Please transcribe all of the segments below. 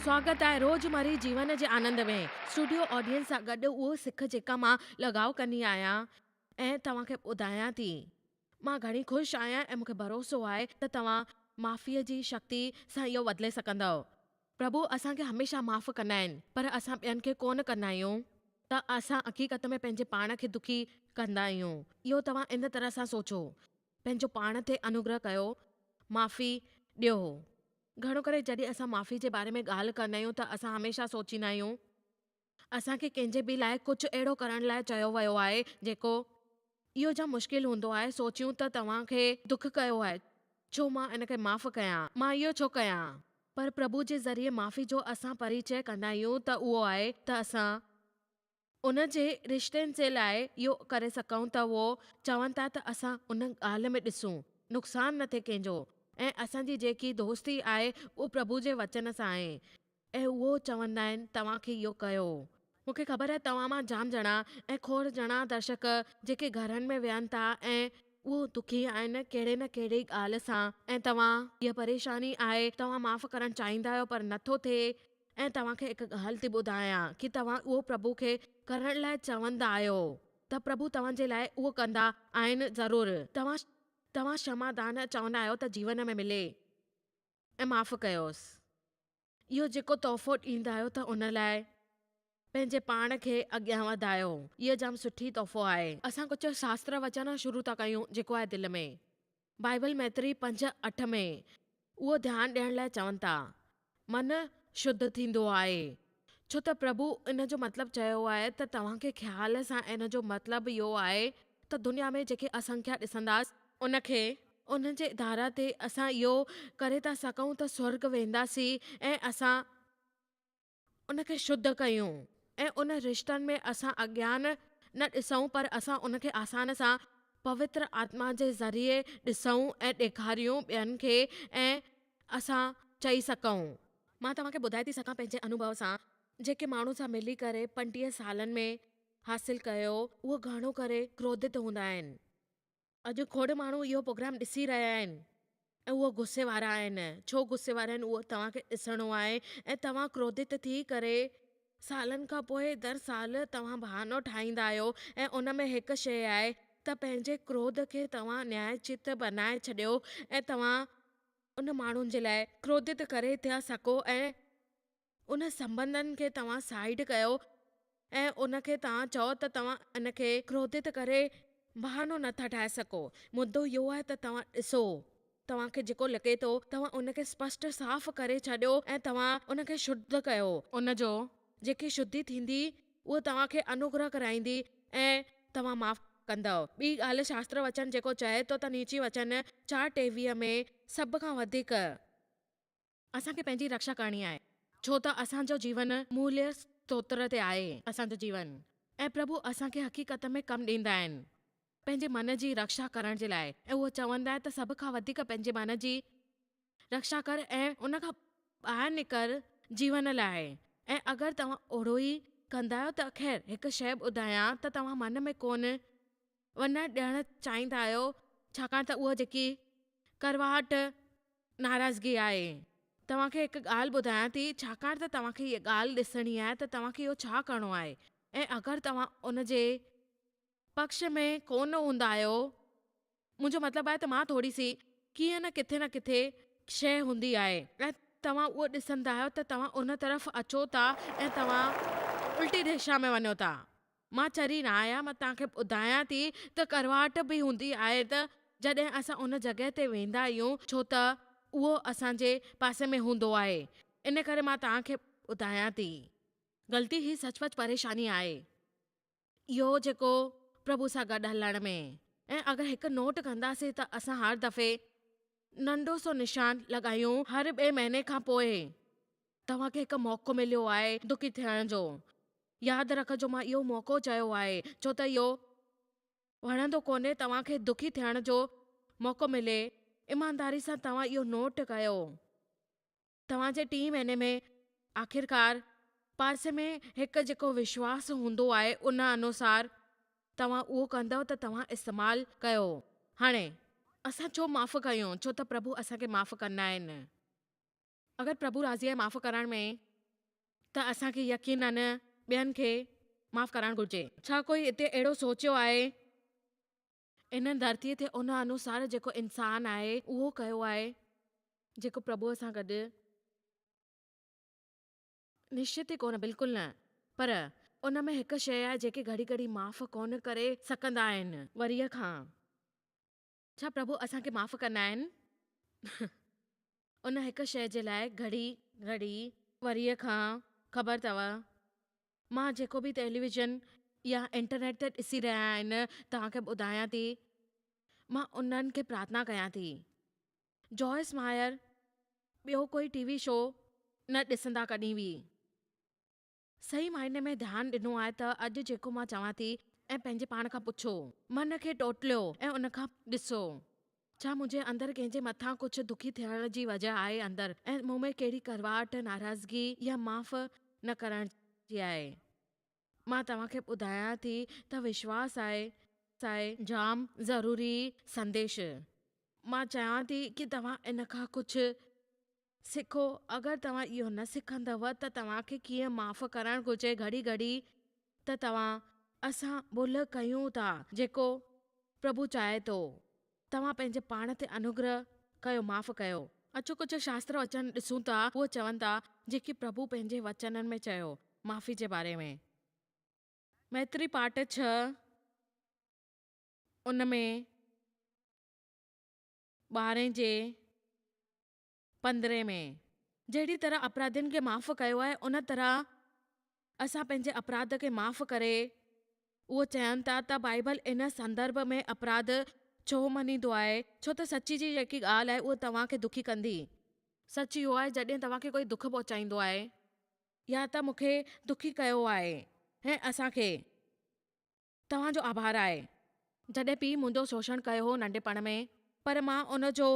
स्वागत आहे रोज़मर्रा जीवन जे आनंद में। स्टूडियो ऑडियंस सां गॾु उहो सिख जेका मां लॻाव कंदी आहियां ऐं तव्हांखे ॿुधायां थी। मां घणी ख़ुशि आहियां ऐं मूंखे भरोसो आहे त तव्हां माफ़ीअ जी शक्ति सां इहो बदिले सघंदव। प्रभु असांखे हमेशह माफ़ कंदा आहिनि, पर असां ॿियनि खे कोन कंदा आहियूं त असां हक़ीक़त में पंहिंजे पाण खे दुखी कंदा आहियूं। इहो तव्हां इन तरह सां सोचो, पंहिंजो पाण ते अनुग्रह कयो, माफ़ी ॾियो। घणो करे जॾहिं असां माफ़ी जे बारे में ॻाल्हि कंदा आहियूं त असां हमेशह सोचींदा आहियूं असांखे कंहिंजे बि लाइ कुझु अहिड़ो करण लाइ चयो वियो आहे जेको इहो जाम मुश्किल हूंदो आहे। सोचियूं त तव्हांखे दुख कयो आहे, छो मां इनखे माफ़ कयां, मां इहो छो कयां। पर प्रभु जे ज़रिए माफ़ी जो असां परिचय कंदा आहियूं त उहो आहे त असां उन जे रिश्तनि जे लाइ इहो करे सघूं त उहो चवनि था त असां उन ॻाल्हि में ॾिसूं नुक़सानु न थिए कंहिंजो। ऐं असांजी जेकी दोस्ती आहे उहो प्रभु जे वचन सां आहे ऐं उहो चवंदा आहिनि तव्हांखे इहो कयो। मूंखे ख़बर आहे तव्हां मां जाम ॼणा ऐं खोड़ ॼणा दर्शक जेके घरनि में विहनि था ऐं उहो दुखी आहिनि कहिड़े न कहिड़े ॻाल्हि सां, ऐं तव्हां इहा परेशानी आहे, तव्हां माफ़ करणु चाहींदा आहियो पर नथो थिए। ऐं तव्हांखे हिकु ॻाल्हि थी ॿुधायां कि तव्हां उहो प्रभु खे करण लाइ चवंदा आहियो त प्रभु तव्हांजे लाइ उहो कंदा आहिनि ज़रूरु। तव्हां क्षमादान चवंदा आहियो त जीवन में मिले ऐं माफ़ कयोसि। इहो जेको तोहफ़ो ॾींदा आहियो त उन लाइ पंहिंजे पाण खे अॻियां वधायो। इहा जाम सुठी तोहफ़ो आहे। असां कुझु शास्त्र वचन शुरू था कयूं जेको आहे दिलि में। बाइबल मैत्री 5:8 में उहो ध्यानु ॾियण लाइ चवनि था मन शुद्ध थींदो आहे, छो त प्रभु इन जो मतिलबु चयो आहे त तव्हांखे ख़्याल सां इन जो मतिलबु इहो आहे त दुनिया में जेके असंख्या ॾिसंदासीं उनखे उन जे धारा ते असां इहो करे था सघूं त स्वर्ग वेंदासीं ऐं असां उनखे शुद्ध कयूं ऐं उन रिश्तनि में असां अज्ञान न ॾिसूं पर असां उनखे आसान सां पवित्र आत्मा जे ज़रिए ॾिसूं ऐं ॾेखारियूं ॿियनि खे ऐं असां चई सघूं। मां तव्हांखे ॿुधाए थी सघां पंहिंजे अनुभव सां, जेके माण्हू सां मिली करे 25 सालनि में हासिल कयो उहो घणो करे क्रोधित हूंदा आहिनि। अॼु खोड़ माण्हू इहो प्रोग्राम ॾिसी रहिया आहिनि ऐं उहो गुस्से वारा आहिनि। छो गुस्से वारा आहिनि उहो तव्हांखे ॾिसणो आहे ऐं तव्हां क्रोधित थी करे सालनि खां पोइ दर साल तव्हां बहानो ठाहींदा आहियो ऐं उन में हिकु शइ आहे त पंहिंजे क्रोध खे तव्हां न्यायचित बनाए छॾियो ऐं तव्हां उन माण्हुनि जे लाइ क्रोधित करे था सघो ऐं उन संबंधनि खे तव्हां साइड कयो ऐं उनखे तव्हां चओ त तव्हां इनखे क्रोधित करे बहानो नथा ठाहे सघो। मुद्दो इहो आहे त तव्हां ॾिसो तव्हांखे जेको लॻे थो तव्हां उनखे स्पष्ट साफ़ करे छॾियो ऐं तव्हां उनखे शुद्ध कयो। उनजो जेकी शुद्धि थींदी उहो तव्हांखे अनुग्रह कराईंदी ऐं तव्हां माफ़ कंदव। ॿी ॻाल्हि शास्त्र वचन जेको चए थो त नीची वचन 4:23 में सभ खां वधीक असांखे पंहिंजी रक्षा करणी आहे, छो त असांजो जीवन मूल्य स्तोत्र ते आहे। असांजो जीवन ऐं प्रभु असांखे हक़ीक़त में कमु ॾींदा आहिनि पंहिंजे मन जी रक्षा करण जे लाइ ऐं उहो चवंदा आहिनि त सभ खां वधीक पंहिंजे मन जी रक्षा कर ऐं उन खां ॿाहिरि निकर जीवन लाइ। ऐं अगरि तव्हां ओड़ो ई कंदा आहियो त ख़ैर हिकु शइ ॿुधायां त तव्हां मन में कोन वञणु ॾियणु चाहींदा आहियो, छाकाणि त उहा जेकी करवाहट नाराज़गी आहे। तव्हांखे हिकु ॻाल्हि ॿुधायां थी, छाकाणि त तव्हांखे इहा ॻाल्हि ॾिसणी आहे त तव्हांखे इहो छा करिणो आहे ऐं अगरि तव्हां उन जे पक्ष में कोन हूंदा आहियो, मुंहिंजो मतिलबु आहे त मां थोरी सी कीअं न किथे शइ हूंदी आहे ऐं तव्हां उहो ॾिसंदा आहियो त तव्हां उन तरफ़ अचो था ऐं तव्हां उल्टी दिशा में वञो था। मां चरी न आहियां, मां तव्हांखे ॿुधायां थी त करवाहट बि हूंदी आहे त जॾहिं असां उन जॻह ते वेंदा आहियूं, छो त उहो असांजे पासे में हूंदो आहे। इन करे मां तव्हांखे ॿुधायां थी ग़लती ही सचपच परेशानी आहे इहो जेको प्रभु सां गॾु हलण में। ऐं अगरि हिकु नोट कंदासीं त असां हर दफ़े नंढो सो निशान लॻायूं हर ॿिए महीने खां पोइ तव्हांखे हिकु मौक़ो मिलियो आहे दुखी थियण जो। यादि रखजो मां इहो मौक़ो चयो आहे छो त इहो वणंदो कोन्हे तव्हांखे दुखी थियण जो मौक़ो मिले। ईमानदारी सां तव्हां इहो नोट कयो, तव्हांजे 3 महीने में आख़िरकार पासे में हिकु जेको विश्वास हूंदो आहे उन अनुसार तव्हां उहो कंदव त तव्हां इस्तेमालु कयो। हाणे असां छो माफ़ कयूं, छो त प्रभु असांखे माफ़ कंदा आहिनि। अगरि प्रभु राज़ी आहे माफ़ करण में त असांखे यकीनन ॿियनि खे माफ़ करणु घुरिजे। छा कोई हिते अहिड़ो सोचियो आहे इन धरतीअ ते उन अनुसार जेको इंसान आहे उहो कयो आहे जेको प्रभुअ सां गॾु? निश्चित ई कोन, बिल्कुलु न। पर उन में हिकु शइ आहे जेके घड़ी घड़ी माफ़ कोन करे सघंदा आहिनि वरीअ खां। छा प्रभु असांखे माफ़ कंदा आहिनि? उन हिकु शइ जे लाइ घड़ी घड़ी वरीअ खां ख़बर अथव, मां जेको बि टेलीविज़न या इंटरनेट ते ॾिसी रहिया आहिनि तव्हांखे ॿुधायां थी, मां उन्हनि खे प्रार्थना कयां थी, जॉयस मायर ॿियो कोई टीवी शो न ॾिसंदा कॾहिं बि। सही मायने में ध्यानु ॾिनो आहे त अॼु जेको मां चवां थी ऐं पंहिंजे पाण खां पुछो, मन खे टोटलियो ऐं उन खां ॾिसो, छा मुंहिंजे अंदरि कंहिंजे मथां कुझु दुखी थियण जी वजह आहे अंदरि, ऐं मूं में कहिड़ी करवाहट, नाराज़गी या माफ़ न करण जी आहे। मां तव्हांखे ॿुधायां थी त विश्वास आहे जाम ज़रूरी संदेश। मां चाहियां थी कि तव्हां इन खां कुझु सिखो। अगरि तव्हां इहो न सिखंदव त तव्हांखे कीअं माफ़ करणु घुरिजे घड़ी घड़ी, त तव्हां असां भुल कयूं था जेको प्रभु चाहे थो। तव्हां पंहिंजे पाण ते अनुग्रह कयो, माफ़ कयो। अचो कुझु शास्त्र वचन ॾिसूं था, उहो चवनि था जेकी प्रभु पंहिंजे वचननि में चयो माफ़ी जे बारे में। मैत्री पाठ 6 उन में 12 जे 15 में, जहिड़ी तरह अपराधियुनि खे माफ़ कयो आहे उन तरह असां पंहिंजे अपराध खे माफ़ करे। उहो चवनि था त बाइबल इन संदर्भ में अपराध छो मञींदो आहे, छो त सची जी जेकी ॻाल्हि आहे उहा तव्हांखे दुखी कंदी। सच इहो आहे जॾहिं तव्हांखे कोई दुख पहुचाईंदो आहे या त मूंखे दुखी कयो आहे ऐं असांखे तव्हांजो आभार आहे। जॾहिं पीउ मुंहिंजो शोषण कयो हो नंढपण में, पर मां उन जो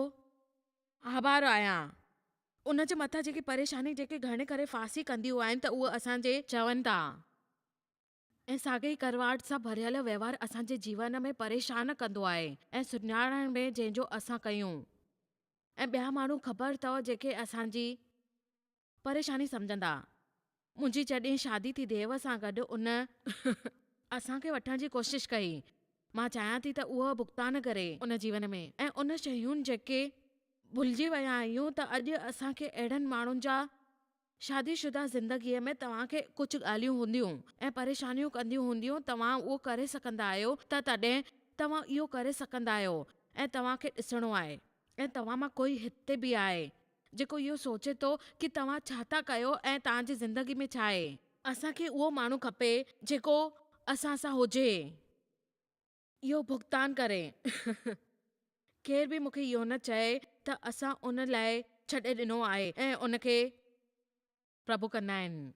आभार आहियां। उन जे मथां जेकी परेशानी जेके घणे करे फांसी कंदियूं आहिनि त उहे असांजे चवनि था, ऐं साॻे करवाट सां भरियल व्यवहार असांजे जीवन में परेशान कंदो आहे ऐं सुञाणण में जंहिंजो असां कयूं। ऐं ॿिया माण्हू ख़बर अथव जेके असांजी परेशानी सम्झंदा। मुंहिंजी जॾहिं शादी थी देव सां गॾु उन असांखे वठण जी कोशिशि कई। मां चाहियां थी त उहो भुगतान करे उन जीवन में, ऐं उन शयुनि जेके भुलिजी विया आहियूं त अॼु असांखे अहिड़नि माण्हुनि जा शादीशुदा ज़िंदगीअ में तव्हांखे कुझु ॻाल्हियूं हूंदियूं ऐं परेशानियूं कंदियूं हूंदियूं, तव्हां उहो करे सघंदा आहियो त तॾहिं तव्हां इहो करे सघंदा आहियो। ऐं तव्हांखे ॾिसणो आहे, ऐं तव्हां मां कोई हिते बि आहे जेको इहो सोचे थो कि तव्हां छा था कयो ऐं तव्हांजी ज़िंदगी में छा आहे। असांखे उहो माण्हू खपे जेको असां सां हुजे, इहो भुगतान करे। केर बि मूंखे इहो न चए त असां उन लाइ छॾे ॾिनो आहे ऐं उनखे प्रभु कंदा आहिनि।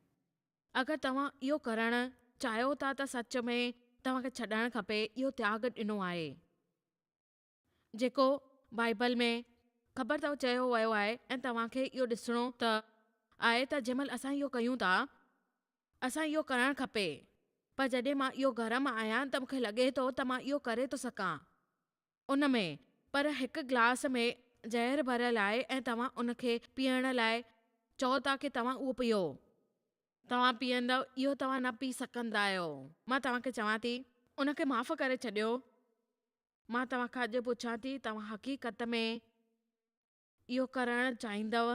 अगरि तव्हां इहो करणु चाहियो था त सच में तव्हांखे छॾणु खपे। इहो त्याग ॾिनो आहे जेको बाइबल में ख़बर अथव चयो वियो आहे, ऐं तव्हांखे इहो ॾिसणो त आहे त जंहिंमहिल असां इहो कयूं था, असां इहो करणु खपे। पर जॾहिं मां इहो घर मां आहियां त मूंखे लॻे थो त मां इहो करे थो सघां उन में, पर हिकु गिलास में ज़हर भरियल आहे ऐं तव्हां उनखे पीअण लाइ चओ था कि तव्हां उहो पीओ। तव्हां पीअंदव, इहो तव्हां न पी सघंदा आहियो। मां तव्हांखे चवां थी उनखे माफ़ करे छॾियो। मां तव्हांखां अॼु पुछां थी, तव्हां हक़ीक़त में इहो करणु चाहींदव?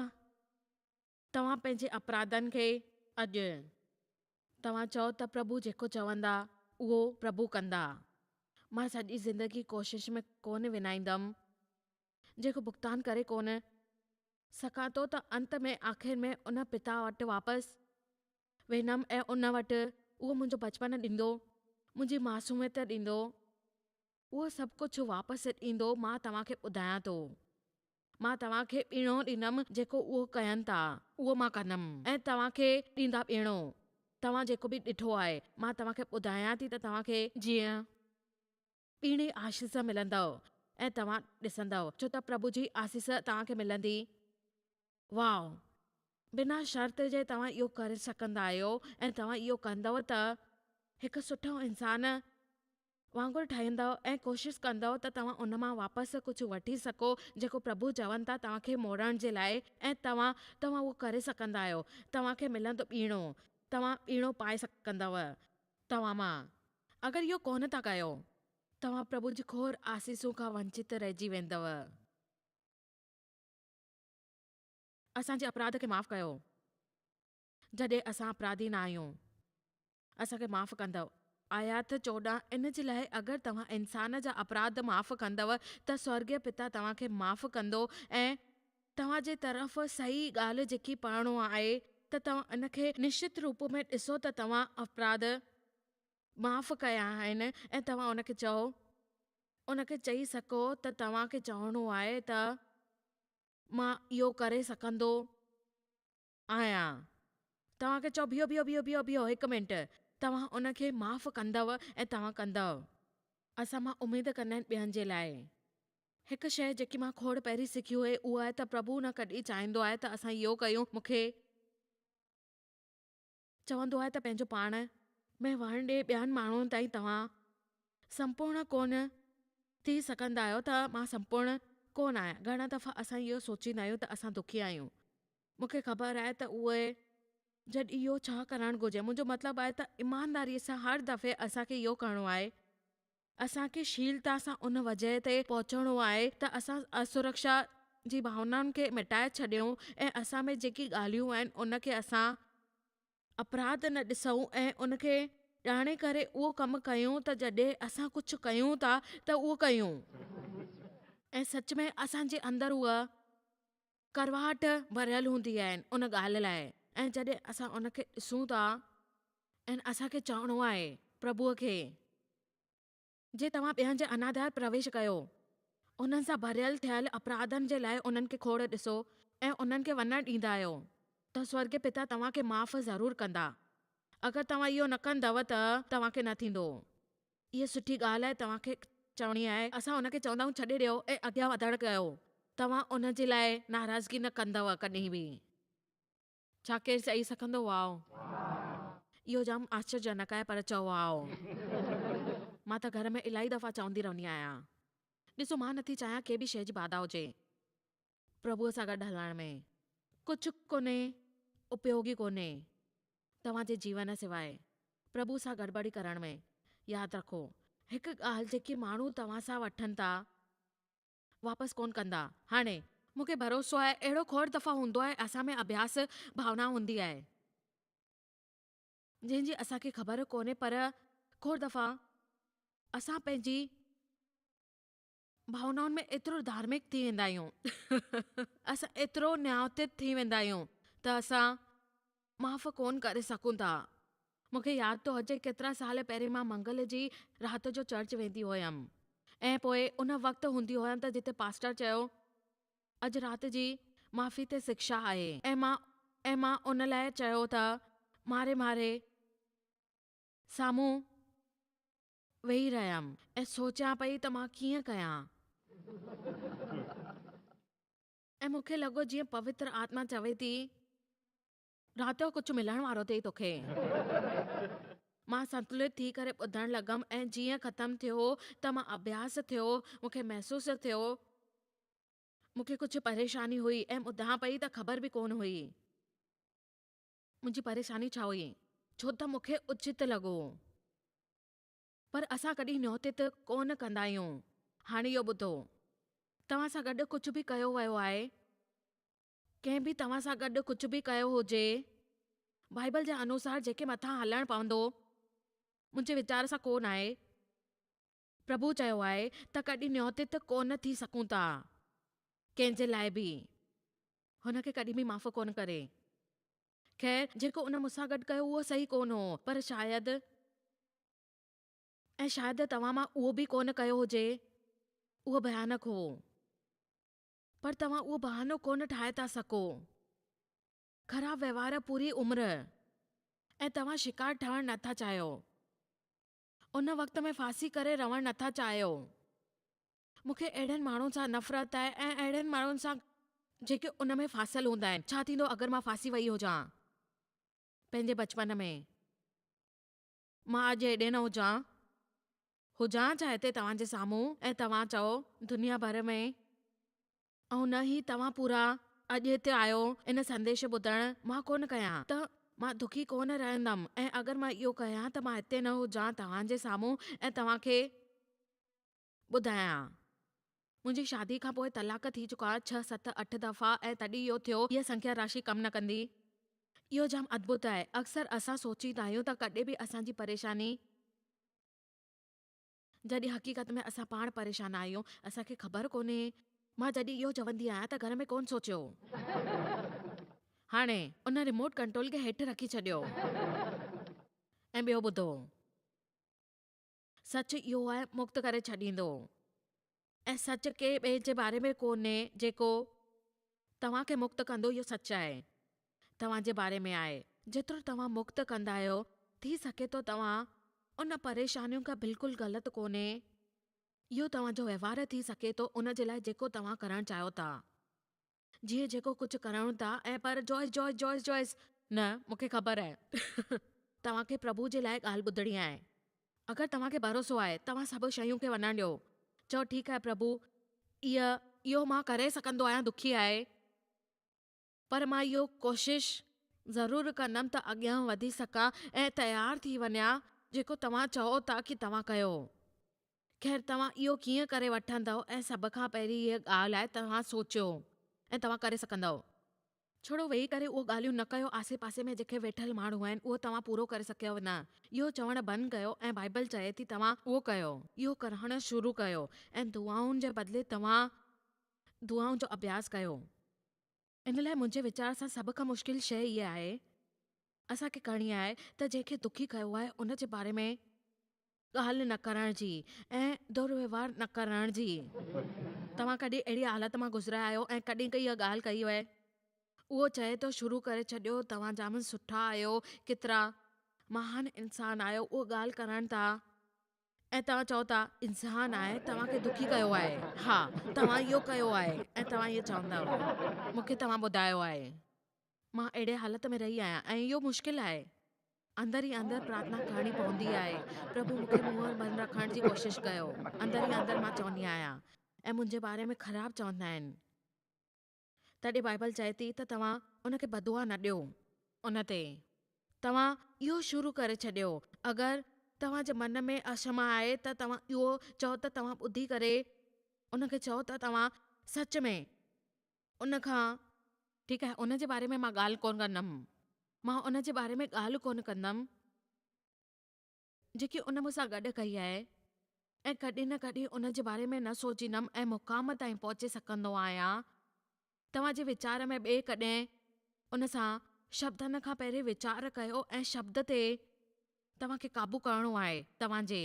तव्हां पंहिंजे अपराधनि खे अॼु तव्हां चओ त प्रभु जेको चवंदा उहो प्रभु कंदा। मां सॼी ज़िंदगी कोशिश में कोन विञाईंदमि, जेको भुगतान करे कोन सघां थो त अंत में आख़िर में उन पिता वटि वापसि वेंदमि ऐं उन वटि उहो मुंहिंजो बचपन ॾींदो, मुंहिंजी मासूमियत ॾींदो, उहो सभु कुझु वापसि ॾींदो। मां तव्हांखे ॿुधायां थो, मां तव्हांखे ॿीणो ॾींदमि जेको उहो कयनि था उहो मां कंदमि, ऐं तव्हांखे ॾींदा ॿीणो। तव्हां जेको बि ॾिठो आहे, मां तव्हांखे ॿुधायां थी त तव्हांखे जीअं ॿीणी आशीष मिलंदव ऐं तव्हां ॾिसंदव, छो त प्रभु जी आसीस तव्हांखे मिलंदी। वाह, बिना शर्त जे तव्हां इहो करे सघंदा आहियो, ऐं तव्हां इहो कंदव त हिकु सुठो इंसान वांगुरु ठाहींदव ऐं कोशिशि कंदव त तव्हां उन मां वापसि कुझु वठी सघो जेको प्रभु चवनि था तव्हांखे मोड़ण जे लाइ, ऐं तव्हां उहो करे सघंदा आहियो। तव्हांखे मिलंदो ॿीणो, तव्हां ॿीणो पाए सघंदव तव्हां मां। अगरि इहो कोन था कयो, तव्हां प्रभु जी खोर आसीसूं खां वंचित रहिजी वेंदव। असांजे अपराध खे माफ़ कयो जॾहिं असां अपराधी न आहियूं। असांखे माफ़ कंदव। आयात 14 इन जे लाइ अगरि तव्हां इंसान जा अपराध माफ़ कंदव त स्वर्गीय पिता तव्हांखे माफ़ कंदो, ऐं तव्हांजे तरफ़ सही ॻाल्हि जेकी पढ़णो आहे त तव्हां इनखे निश्चित रूप में ॾिसो त तव्हां अपराध माफ़ कया आहिनि, ऐं तव्हां उनखे चई सघो त तव्हांखे चवणो आहे त मां इहो करे सघंदो आहियां। तव्हांखे चओ बीहो बीहो बीहो बीहो बीहो 1 मिंट, तव्हां उनखे माफ़ कंदव ऐं तव्हां कंदव। असां मां उमेद कंदा आहिनि ॿियनि जे लाइ। हिकु शइ जेकी मां खोड़ पहिरीं सिखी हुई उहा आहे त प्रभु न कॾहिं चाहींदो आहे त असां इहो कयूं। मूंखे चवंदो आहे त पंहिंजो पाण में वण ॾे ॿियनि माण्हुनि ताईं तव्हां संपूर्ण कोन थी सघंदा आहियो त मां संपूर्ण कोन आहियां। घणा दफ़ा असां इहो सोचींदा आहियूं त असां दुखी आहियूं। मूंखे ख़बर आहे त उहे जॾहिं इहो छा करणु घुरिजे। मुंहिंजो मतिलबु आहे त ईमानदारीअ सां हर दफ़े असांखे इहो करिणो आहे। असांखे शीलता सां उन वजह ते पहुचणो आहे त असां असुरक्षा जी भावनाउनि खे मिटाए छॾियूं, ऐं असां में जेकी ॻाल्हियूं आहिनि उनखे असां अपराध न ॾिसूं ऐं उनखे ॼाणे करे उहो कमु कयूं त जॾहिं असां कुझु कयूं था त उहो कयूं। ऐं सच में असांजे अंदरि उहा करवाहट भरियल हूंदी आहिनि उन ॻाल्हि लाइ। ऐं जॾहिं असां उनखे ॾिसूं था ऐं असांखे चवणो आहे प्रभुअ खे, जे तव्हां ॿियनि जे अनादर प्रवेश कयो, उन्हनि सां भरियल थियल अपराधनि जे लाइ उन्हनि खे खोड़ ॾिसो ऐं उन्हनि खे वञणु ॾींदा आहियो, त स्वर्गीय पिता तव्हांखे माफ़ ज़रूरु कंदा। अगरि तव्हां इहो न कंदव त तव्हांखे न थींदो। इहा सुठी ॻाल्हि आहे तव्हांखे चवणी आहे। असां उनखे चवंदा आहियूं छॾे ॾियो ऐं अॻियां वधणु कयो। तव्हां उन जे लाइ नाराज़गी न कंदव कॾहिं बि। छा केरु चई सघंदो वाओ? इहो जाम आश्चर्यजनक आहे, पर चओ वाओ। मां त घर में इलाही दफ़ा चवंदी रहंदी आहियां। ॾिसो, मां नथी चाहियां के बि शइ जी बाधा हुजे प्रभुअ सां गॾु हलण में। कुझु कोन्हे उपयोगी कोन्हे तव्हांजे जीवन सिवाय प्रभु सां गड़बड़ी करण में। यादि रखो, हिकु ॻाल्हि जेकी माण्हू तव्हां सां वठनि था वापसि कोन कंदा। हाणे मूंखे भरोसो आहे अहिड़ो खोड़ दफ़ा हूंदो आहे असां में अभ्यास भावना हूंदी आहे जंहिंजी असांखे ख़बर कोन्हे, पर खोड़ दफ़ा असां पंहिंजी भावनाउनि में एतिरो धार्मिक थी वेंदा आहियूं असां एतिरो न्यायोतित थी वेंदा आहियूं त असां माफ़ कोन करे सघूं था। मूंखे यादि थो अचे केतिरा साल पहिरीं मां मंगल जी राति जो चर्च वेंदी हुयमि, ऐं पोइ उन वक़्तु हूंदी हुयमि त जिते पास्टर चयो अॼु राति जी माफ़ी ते शिक्षा आहे, ऐं मां उन लाइ चयो त मारे साम्हूं वेही रहियमि ऐं सोचियां पई त मां कीअं कयां। ऐं मूंखे लॻो जीअं पवित्र आत्मा चवे थी राति जो कुझु मिलण वारो अथई तोखे। मां संतुलित थी करे ॿुधणु लॻमि, ऐं जीअं ख़तमु थियो त मां अभ्यास थियो, मूंखे महसूसु थियो मूंखे कुझु परेशानी हुई, ऐं ॿुधां पई त ख़बर बि कोन हुई मुंहिंजी परेशानी छा हुई, छो त मूंखे उचित लॻो। पर असां कॾहिं न्योतित कोन कंदा आहियूं। हाणे इहो ॿुधो, तव्हां सां गॾु कुझु बि कयो वियो आहे, कंहिं बि तव्हां सां गॾु कुझु बि कयो हुजे, बाइबल जे अनुसार जेके मथां हलणु पवंदो मुंहिंजे वीचार सां कोन आहे। प्रभु चयो आहे त कॾहिं न्योतित कोन थी सघूं था कंहिंजे लाइ बि, हुनखे कॾहिं बि माफ़ कोन करे। ख़ैर, जेको उन मूंसां गॾु कयो उहो सही कोन हो, पर शायदि तव्हां मां उहो बि कोन कयो हुजे, उहो भयानक हो, पर तव्हां उहो बहानो कोन ठाहे था सघो। ख़राब व्यवहार पूरी उमिरि, ऐं तव्हां शिकार ठहणु नथा चाहियो, उन वक़्त में फासी करे रहणु नथा चाहियो। मूंखे अहिड़नि माण्हुनि सां नफ़रत आहे, ऐं अहिड़नि माण्हुनि सां जेके उन में फासियल हूंदा आहिनि। छा थींदो अगरि मां फासी वई हुजां पंहिंजे बचपन में, मां अॼु हेॾे न हुजां हुजां छा हिते तव्हांजे साम्हूं ऐं तव्हां चओ दुनिया भर में ऐं न ई तव्हां पूरा अॼु हिते आयो इन संदेश ॿुधण मां कोन कयां त मां दुखी कोन रहंदमि ऐं अगरि मां इहो कयां त मां हिते न हुजां तव्हांजे साम्हूं ऐं तव्हांखे ॿुधायां मुंहिंजी शादी खां पोइ तलाक थी चुका 6, 7, 8 दफ़ा ऐं तॾहिं इहो थियो हीअ संख्या राशि कम न कंदी। इहो जाम अद्भुत आहे। अक्सर असां सोचींदा आहियूं त कॾहिं बि असांजी परेशानी जॾहिं हक़ीक़त में असां पाण परेशान आहियूं असांखे ख़बर कोन्हे। मां जॾहिं इहो चवंदी आहियां त घर में कोन सोचियो हाणे उन रिमोट कंट्रोल खे हेठि रखी छॾियो ऐं ॿियो ॿुधो सच इहो आहे मुक्त करे छॾींदो ऐं सच के ॿिए जे बारे में कोन्हे जेको तव्हांखे मुक्त कंदो इहो सच आहे तव्हांजे बारे में आहे जेतिरो तव्हां मुक्त कंदा आहियो थी सके थो तव्हां उन परेशानियुनि खां बिल्कुलु ग़लति कोन्हे इहो तव्हांजो व्यवहार थी सके थो उन जे लाइ जेको तव्हां करणु चाहियो था जीअं जेको कुझु करणु था ऐं पर जॉइस जॉइस जॉइस जॉइस न मूंखे ख़बर आहे तव्हांखे प्रभु जे लाइ ॻाल्हि ॿुधणी आहे अगरि तव्हांखे भरोसो आहे तव्हां सभु शयूं खे वञणु ॾियो चओ ठीकु आहे प्रभु इहो मां करे सघंदो आहियां दुखी आहे पर मां इहो कोशिश ज़रूरु कंदमि त अॻियां वधी सघां ऐं तयारु थी वञा जेको तव्हां चओ था कि तव्हां कयो ख़ैर तव्हां इहो कीअं करे वठंदव ऐं सभ खां पहिरीं इहा ॻाल्हि आहे तव्हां सोचियो ऐं तव्हां करे सघंदव छोड़ो वेही करे उहो ॻाल्हियूं न कयो आसे पासे में जेके वेठल माण्हू आहिनि उहो तव्हां पूरो करे सघियव न इहो चवणु बंदि कयो ऐं बाइबल चए थी तव्हां उहो कयो इहो करणु शुरू कयो ऐं दुआउनि जे बदिले तव्हां दुआउनि जो अभ्यास कयो इन लाइ मुंहिंजे वीचार सां सभ खां मुश्किल शइ इहा आहे असांखे करणी आहे त जंहिंखे दुखी कयो आहे उन जे बारे में ॻाल्हि न करण जी ऐं दुर्व्यवहार न करण जी तव्हां कॾहिं अहिड़ी हालत मां गुज़रिया आहियो ऐं कॾहिं कई इहा ॻाल्हि कई आहे उहो चए थो शुरू करे छॾियो तव्हां जाम सुठा आहियो केतिरा महान इंसान आहियो उहो ॻाल्हि करण था ऐं तव्हां चओ था इंसान आहे तव्हांखे दुखी कयो आहे हा तव्हां इहो कयो आहे ऐं तव्हां इहो चवंदव मूंखे तव्हां ॿुधायो आहे मां अहिड़े हालत में रही आहियां ऐं इहो मुश्किल आहे अंदर ई अंदर प्रार्थना करणी पवंदी आहे प्रभु मूंखे मुंहुं बंदि रखण जी कोशिशि कयो अंदर ई अंदर मां चवंदी आहियां ऐं मुंहिंजे बारे में ख़राबु चवंदा आहिनि तॾहिं बाइबल चए थी त तव्हां उनखे बदुआ न ॾियो उन ते तव्हां इहो शुरू करे छॾियो अगरि तव्हांजे मन में अक्षमा आहे त तव्हां इहो चओ त तव्हां ॿुधी करे उनखे चओ त तव्हां सच में उन खां ठीकु आहे उन जे बारे में मां ॻाल्हि कोन कंदमि मां उन जे बारे में ॻाल्हि कोन कंदमि जेकी उन मूंसां गॾु कई आहे ऐं कॾहिं न कॾहिं उन जे बारे में न सोचींदमि ऐं मुक़ाम ताईं पहुची सघंदो आहियां तव्हांजे वीचार में ॿिए कॾहिं उन सां शब्दनि खां पहिरीं वीचार कयो ऐं शब्द ते तव्हांखे क़ाबू करणो आहे तव्हांजे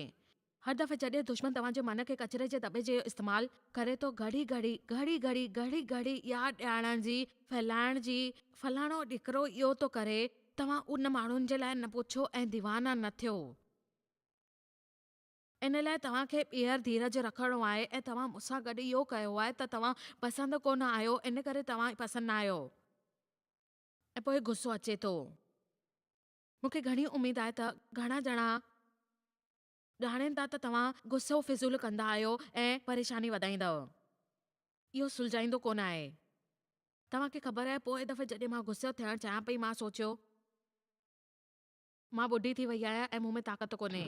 हर दफ़े जॾहिं दुश्मन तव्हांजे मन खे कचरे जे दॿे जो इस्तेमालु करे थो घड़ी घड़ी घड़ी घड़ी घड़ी घड़ी यादि ॾियारण जी फैलाइण जी फलाणो ॾिकरो इहो थो करे तव्हां उन माण्हुनि जे लाइ न पुछो ऐं दीवाना न थियो इन लाइ तव्हांखे ॿीहर धीरज रखणो आहे ऐं तव्हां मूंसां गॾु इहो कयो आहे त तव्हां पसंदि कोन आहियो इन करे तव्हां पसंदि न आहियो ऐं पोइ गुस्सो अचे थो मूंखे घणी उमेद आहे त घणा ॼणा ॼाणनि था त तव्हां गुस्सो फिज़ूल कंदा आहियो ऐं परेशानी वधाईंदव इहो सुलझाईंदो कोन आहे तव्हांखे ख़बर आहे पोइ दफ़े जॾहिं मां गुस्सो थियणु चाहियां पई मां सोचियो मां ॿुढी थी वई आहियां ऐं मूं में ताक़त कोन्हे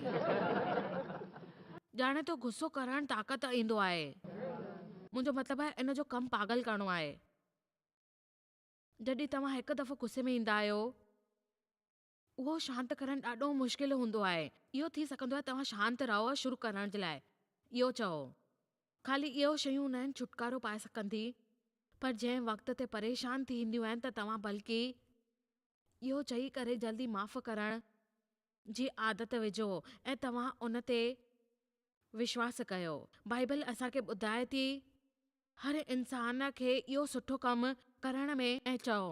ॼाणे तो गुस्सो करणु ताक़त ईंदो आहे मुंहिंजो मतिलबु आहे इन जो कमु पागल करणो आहे जॾहिं तव्हां हिकु दफ़ो गुस्से में ईंदा आहियो उहो शांति करणु ॾाढो मुश्किल हूंदो आहे इहो थी सघंदो आहे तव्हां शांति रहो शुरू करण जे लाइ इहो चओ ख़ाली इहो शयूं न आहिनि छुटकारो पाए सघंदी पर जंहिं वक़्त ते परेशान थींदियूं आहिनि त तव्हां बल्कि इहो चई करे जल्दी माफ़ करण जी आदत विझो ऐं तव्हां उन ते विश्वास कयो बाइबल असांखे ॿुधाए थी हर इंसान खे इहो सुठो कमु करण में ऐं चओ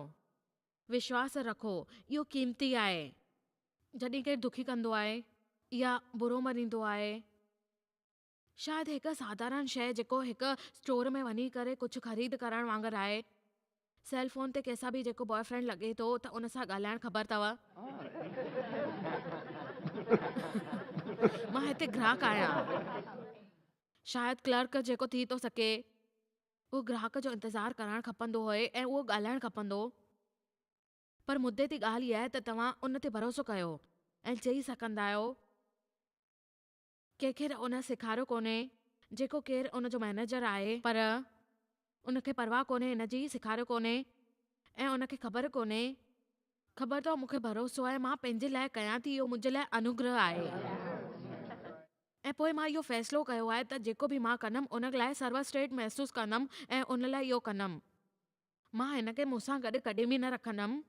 विश्वास रखो इहो क़ीमती आहे जॾहिं केरु दुखी कंदो आहे या बुरो मञींदो आहे शायदि हिकु साधारण शइ जेको हिकु स्टोर में वञी करे कुझु ख़रीद करण वांगुरु आहे सेल फोन ते कंहिंसां बि जेको बॉयफ्रेंड लॻे थो त उन सां ॻाल्हाइणु ख़बर अथव मां हिते ग्राहक आहियां। शायदि क्लर्क जेको थी थो सघे उहो ग्राहक जो इंतज़ारु करणु खपंदो हुए ऐं उहो ॻाल्हाइणु खपंदो। पर मुद्दे जी ॻाल्हि इहा आहे त तव्हां उन ते भरोसो कयो ऐं चई सघंदा आहियो कंहिंखे उन सेखारियो कोन्हे, जेको केरु उन जो मैनेजर आहे, पर उनखे परवाह कोन्हे हिन जी, सेखारियो कोन्हे ऐं उनखे ख़बर कोन्हे। ख़बर अथव मूंखे भरोसो आहे, मां पंहिंजे लाइ कयां थी, इहो मुंहिंजे लाइ अनुग्रह आहे। ऐं पोइ मां इहो फ़ैसिलो कयो आहे त जेको बि मां कंदमि उन लाइ सर्वश्रेष्ठ महसूसु कंदमि ऐं उन लाइ इहो कंदमि। मां हिन खे मूंसां गॾु कॾहिं बि न रखंदमि।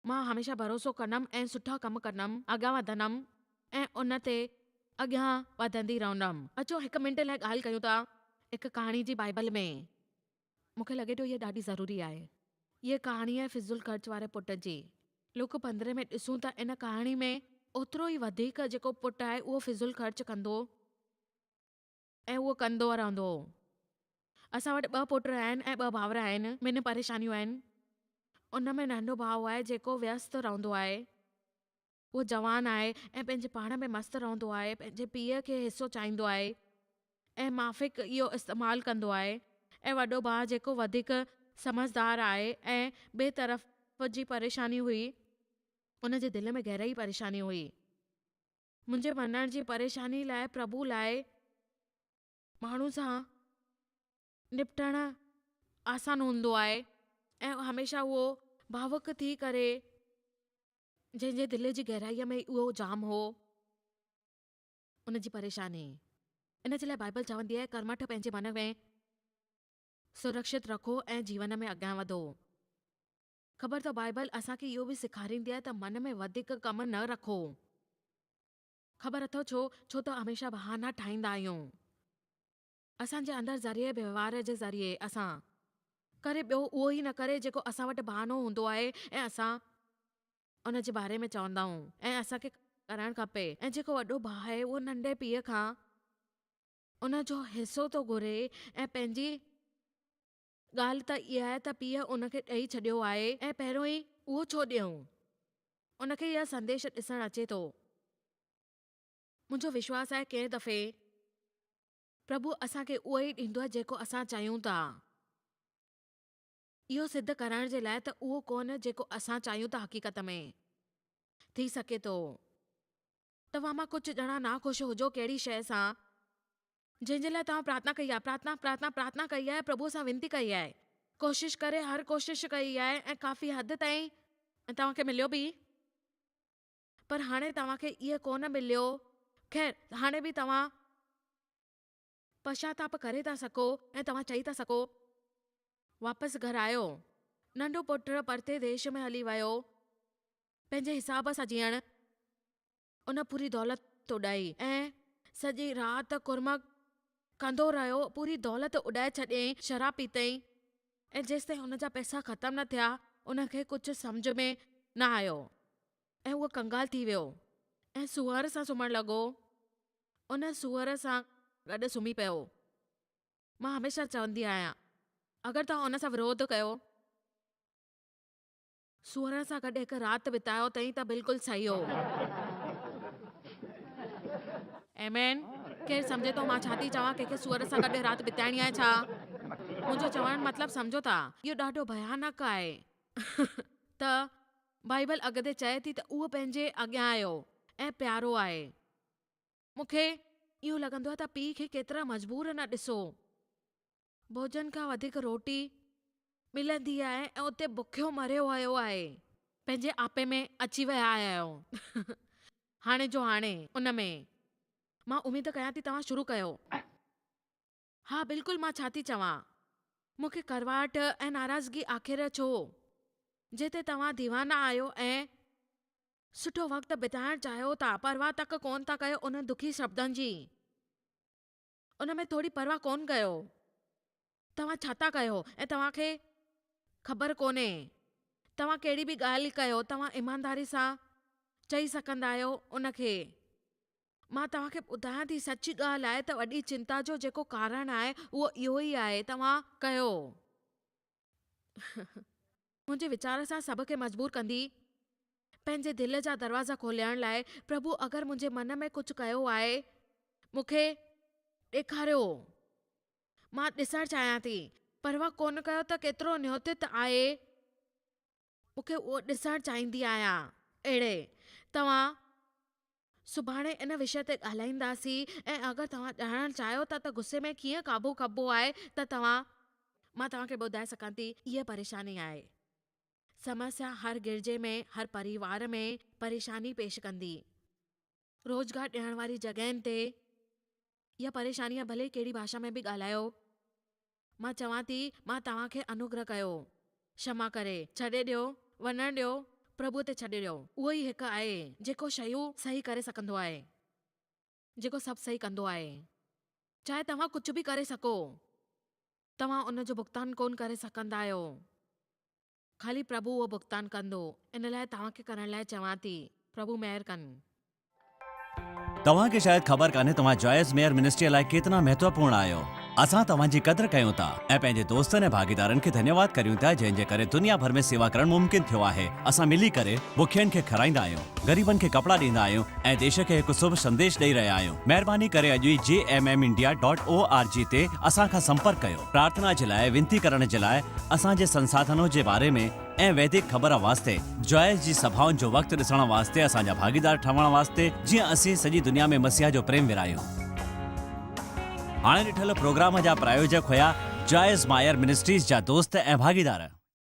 मां हमेशह भरोसो कंदमि ऐं सुठा कम कंदमि, अॻियां वधंदमि ऐं उन ते अॻियां वधंदी रहंदमि। अचो हिकु मिंट लाइ ॻाल्हि कयूं था हिकु कहाणी जी बाइबल में। मूंखे लॻे थो इहा ॾाढी ज़रूरी आहे। इहा कहाणी आहे फिज़ुल ख़र्च वारे पुट जी। लुक 15 में ॾिसूं त इन कहाणी में ओतिरो ई वधीक जेको पुटु आहे उहो फिज़ुल ख़र्च कंदो ऐं उहो कंदो रहंदो। असां वटि 2 पुट आहिनि ऐं 2 भाउर आहिनि। मिन परेशानियूं आहिनि। उन में नंढो भाउ आहे जेको व्यस्त रहंदो आहे। उहो जवान आहे ऐं पंहिंजे पाण में मस्तु रहंदो आहे, पंहिंजे पीउ खे हिसो चाहींदो आहे ऐं माफ़िक इहो इस्तेमालु कंदो आहे। ऐं वॾो भाउ जेको वधीक समझदार आहे ऐं ॿिए तरफ़ जी परेशानी हुई, उन जे दिलि में गहराई परेशानी हुई। मुंहिंजे मञण जी परेशानी लाइ प्रभु लाइ माण्हू सां निपटणु आसान हूंदो आहे ऐं हमेशह उहो भावुक थी करे, जंहिंजे दिलि जी गहराईअ में उहो जाम हो, उन जी परेशानी। इन जे लाइ बाइबल चवंदी आहे कर्मठ पंहिंजे मन में सुरक्षित रखो ऐं जीवन में अॻियां वधो। ख़बर त बाइबल असांखे इहो बि सेखारींदी आहे त मन में वधीक कम न रखो। ख़बर अथव छो? छो त हमेशह बहाना ठाहींदा आहियूं। असांजे अंदरि ज़रिए व्यवहार जे ज़रिए असां करे ॿियो उहो ई न करे जेको असां वटि बहानो हूंदो आहे ऐं असां उन जे बारे में चवंदा आहियूं ऐं असांखे करणु खपे। ऐं जेको वॾो भाउ आहे उहो नंढे पीउ खां उन जो हिसो थो घुरे ऐं पंहिंजी ॻाल्हि त इहा आहे त पीउ उनखे ॾेई छॾियो आहे ऐं पहिरियों ई उहो छो ॾियूं। उनखे इहा संदेश ॾिसणु अचे थो। मुंहिंजो विश्वास आहे कंहिं दफ़े प्रभु असांखे उहो ई ॾींदो आहे जेको असां चाहियूं था। इहो सिद्ध करण जे लाइ त उहो कोन जेको असां चाहियूं था हक़ीक़त में। थी सघे थो तव्हां मां कुझु ॼणा नाख़ुशि हुजो कहिड़ी शइ सां, जंहिंजे लाइ तव्हां प्रार्थना कई आहे, प्रार्थना कई आहे, प्रभु सां विनती कई आहे, कोशिशि करे हर कोशिशि कई आहे ऐं काफ़ी हद ताईं तव्हांखे मिलियो बि, पर हाणे तव्हांखे इहो कोन मिलियो। ख़ैर, हाणे बि तव्हां पश्चाताप करे था सघो ऐं तव्हां चई था सघो वापसि घर आयो। नंढो पुटु परते देश में हली वियो पंहिंजे हिसाब सां जीअण। उन पूरी दौलत उॾाई ऐं सॼी राति कुरमक कंदो रहियो, पूरी दौलत उॾाए छॾियईं शराब पीतईं ऐं जेसिताईं हुन जा पैसा ख़तम न थिया उनखे कुझु सम्झ में न आयो ऐं उहो कंगाल थी वियो ऐं सूअर सां सुम्हणु लॻो। उन सूअर सां गॾु सुम्ही पियो। मां हमेशह चवंदी आहियां अगरि तव्हां उन सां विरोध कयो, सूअर सां गॾु हिकु राति बितायो अथई त बिल्कुलु सही हो। आमेन। केरु सम्झे थो मां छा थी चवां? कंहिंखे सूअर सां गॾु राति बिताइणी आहे छा? मुंहिंजो चवण मतिलबु सम्झो था, इहो ॾाढो भयानक आहे। त बाइबल अॻिते चए थी त उहो पंहिंजे अॻियां आयो ऐं प्यारो आहे। मूंखे इहो लॻंदो आहे त पीउ खे केतिरा मजबूर न ॾिसो। भोजन खां वधीक रोटी मिलंदी आहे ऐं उते बुखियो मरियो वियो आहे। पंहिंजे आपे में अची विया आहियो। हाणे जो हाणे उन में मां उमेद कयां थी तव्हां शुरू कयो। हा बिल्कुलु, मां छा थी चवां, मूंखे करवाट ऐं नाराज़गी आख़िर छो? जिते तव्हां दीवाना आहियो ऐं सुठो वक़्तु बिताइणु चाहियो था, परवाह तक कोन था कयो उन दुखी शब्दनि जी। उन में थोरी परवाह कोन कयो तव्हां छा था कयो ऐं तव्हांखे ख़बर कोन्हे। तव्हां कहिड़ी बि ॻाल्हि कयो, तव्हां ईमानदारी सां चई सघंदा आहियो उनखे। मां तव्हांखे ॿुधायां थी, सची ॻाल्हि आहे त वॾी चिंता जो जेको कारण आहे उहो इहो ई आहे, तव्हां कयो। मुंहिंजे वीचार सां सभ खे मजबूर कंदी पंहिंजे दिल जा दरवाज़ा खोलण लाइ प्रभु अगरि मुंहिंजे मन में कुझु कयो आहे मूंखे ॾेखारियो। मां ॾिसणु चाहियां थी परवाह कोन कयो त केतिरो न्योतित आहे, मूंखे उहो ॾिसणु चाहींदी आहियां। अहिड़े तव्हां सुभाणे इन विषय ते ॻाल्हाईंदासीं ऐं अगरि तव्हां ॼाणणु चाहियो था त गुस्से में कीअं काबू कबो आहे त मां तव्हांखे ॿुधाए सघां थी इहा परेशानी आहे। समस्या हर गिरजे में हर परिवार में परेशानी पेश कंदी। रोज़गार ॾियण वारी जॻहियुनि ते इहा परेशानी भले कहिड़ी भाषा में बि ॻाल्हायो, मां चवां थी मां तव्हांखे अनुग्रह कयो, क्षमा करे छॾे ॾियो, वञणु ॾियो, प्रभु ते छॾे ॾियो। उहो ई हिकु आहे जेको शयूं सही करे सघंदो आहे, जेको सभु सही कंदो आहे। चाहे तव्हां कुझु बि करे सको, तव्हां उन जो भुगतान कोन करे सघंदा आहियो, ख़ाली प्रभु उहो भुगतान कंदो। इन लाइ तव्हांखे करण लाइ चवां थी, प्रभु महिर कनि। तव्हां खे शायदि ख़बर कान्हे तव्हां जॉयस मेयर मिनिस्ट्री लाइ केतिरा महत्वपूर्ण आहियो। असां तव्हांजी क़दुरु कयूं था ऐं पंहिंजे दोस्तनि ऐं भागीदारनि खे धन्यवाद करियूं था जंहिं करे दुनिया भर में सेवा करणु मुमकिन थियो आहे। असां मिली करे बुखियनि खे खाराईंदा आहियूं, ग़रीबनि खे कपड़ा ॾींदा आहियूं ऐं देश खे हिकु शुभ संदेश ॾेई रहिया आहियूं। महिरबानी करे अॼु ई jmmindia.org ते असां खां संपर्क कयो। प्रार्थना जे लाइ, विनती करण जे लाइ, असांजे संसाधनों जे बारे में ऐं वैदिक ख़बर वास्ते, जॉयस जी सभाउनि जो वक़्तु ॾिसण वास्ते, असांजा भागीदार ठहण वास्ते, जीअं असीं सॼी दुनिया में मसीह जो प्रेम विरायूं। हाणे ॾिठल प्रोग्राम जा प्रायोजक हुया जॉयस मायर मिनिस्ट्रीज़ जा दोस्त ऐं भागीदार।